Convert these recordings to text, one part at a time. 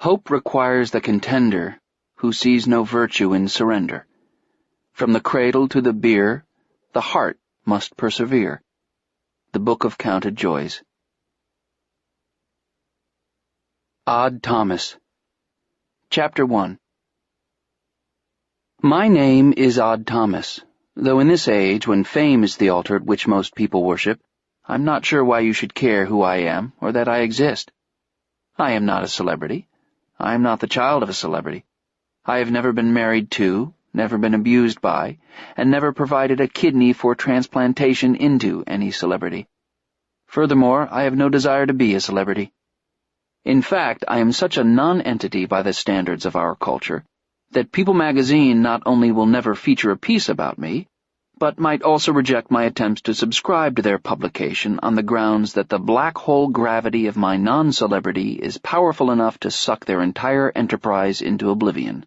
Hope requires the contender who sees no virtue in surrender. From the cradle to the bier, the heart must persevere. The Book of Counted Joys. Odd Thomas. Chapter 1. My name is Odd Thomas, though in this age, when fame is the altar at which most people worship, I'm not sure why you should care who I am or that I exist. I am not a celebrity. I am not the child of a celebrity. I have never been married to, never been abused by, and never provided a kidney for transplantation into any celebrity. Furthermore, I have no desire to be a celebrity. In fact, I am such a non-entity by the standards of our culture that People magazine not only will never feature a piece about me, but might also reject my attempts to subscribe to their publication on the grounds that the black hole gravity of my non-celebrity is powerful enough to suck their entire enterprise into oblivion.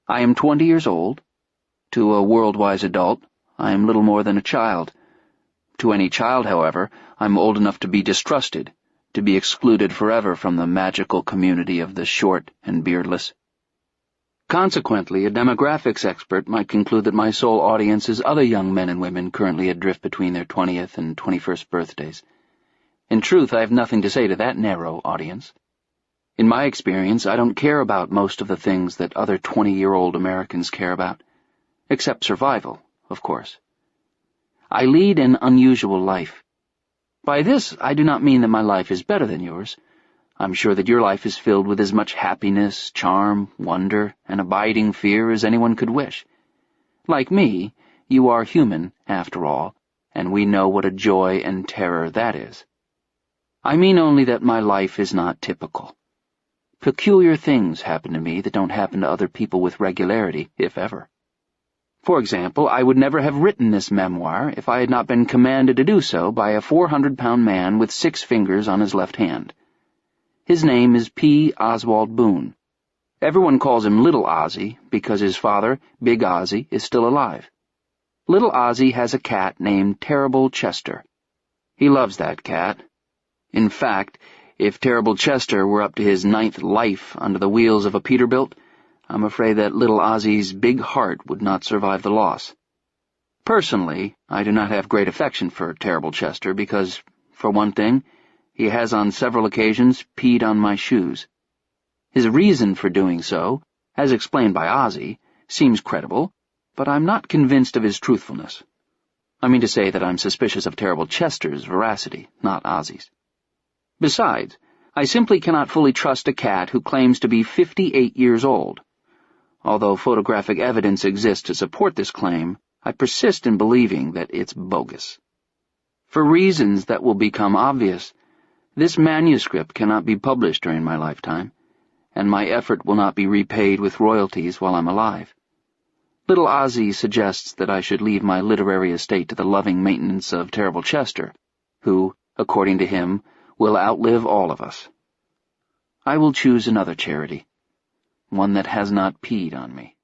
I am 20 years old. To a world-wise adult, I am little more than a child. To any child, however, I'm old enough to be distrusted, to be excluded forever from the magical community of the short and beardless. Consequently, a demographics expert might conclude that my sole audience is other young men and women currently adrift between their 20th and 21st birthdays. In truth, I have nothing to say to that narrow audience. In my experience, I don't care about most of the things that other 20-year-old Americans care about, except survival, of course. I lead an unusual life. By this, I do not mean that my life is better than yours. I'm sure that your life is filled with as much happiness, charm, wonder, and abiding fear as anyone could wish. Like me, you are human, after all, and we know what a joy and terror that is. I mean only that my life is not typical. Peculiar things happen to me that don't happen to other people with regularity, if ever. For example, I would never have written this memoir if I had not been commanded to do so by a 400-pound man with 6 fingers on his left hand. His name is P. Oswald Boone. Everyone calls him Little Ozzie because his father, Big Ozzie, is still alive. Little Ozzie has a cat named Terrible Chester. He loves that cat. In fact, if Terrible Chester were up to his 9th life under the wheels of a Peterbilt, I'm afraid that Little Ozzie's big heart would not survive the loss. Personally, I do not have great affection for Terrible Chester because, for one thing, he has on several occasions peed on my shoes. His reason for doing so, as explained by Ozzie, seems credible, but I'm not convinced of his truthfulness. I mean to say that I'm suspicious of Terrible Chester's veracity, not Ozzie's. Besides, I simply cannot fully trust a cat who claims to be 58 years old. Although photographic evidence exists to support this claim, I persist in believing that it's bogus. For reasons that will become obvious, this manuscript cannot be published during my lifetime, and my effort will not be repaid with royalties while I'm alive. Little Ozzie suggests that I should leave my literary estate to the loving maintenance of Terrible Chester, who, according to him, will outlive all of us. I will choose another charity, one that has not peed on me.